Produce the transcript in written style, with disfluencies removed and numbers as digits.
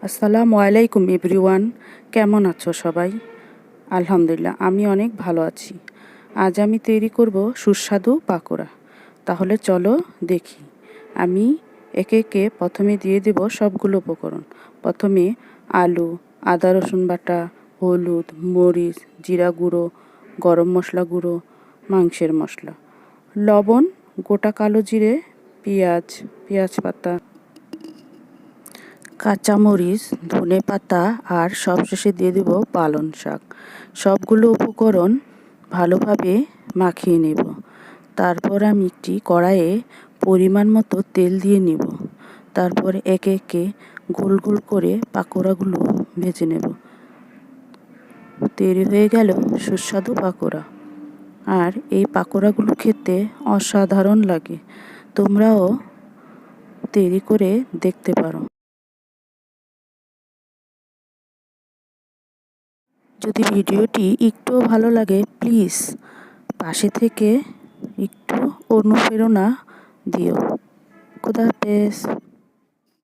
আসসালামু আলাইকুম এভরিওয়ান, কেমন আছো সবাই? আলহামদুলিল্লাহ, আমি অনেক ভালো আছি। আজ আমি তৈরি করব সুস্বাদু পাকোড়া। তাহলে চলো দেখি। আমি একে একে প্রথমে দিয়ে দেব সবগুলো উপকরণ। প্রথমে আলু, আদা রসুন বাটা, হলুদ, মরিচ, জিরা গুঁড়ো, গরম মশলা গুঁড়ো, মাংসের মশলা, লবণ, গোটা কালো জিরে, পেঁয়াজ পাতা, কাঁচামরিচ, ধনেপাতা আর সবশেষে দিয়ে দেব পালং শাক। সবগুলো উপকরণ ভালোভাবে মাখিয়ে নেব। তারপর আমি একটি কড়াইয়ে পরিমাণ মতো তেল দিয়ে নেব। তারপর একে একে গোল গোল করে পাকোড়াগুলো ভেজে নেব। তৈরি হয়ে গেল সুস্বাদু পাকোড়া। আর এই পাকোড়াগুলো খেতে অসাধারণ লাগে। তোমরাও তৈরি করে দেখতে পারো। যদি ভিডিওটি একটুও ভালো লাগে প্লিজ পাশে থেকে একটু অনুপ্রেরণা দিও। খোদা হাফেজ।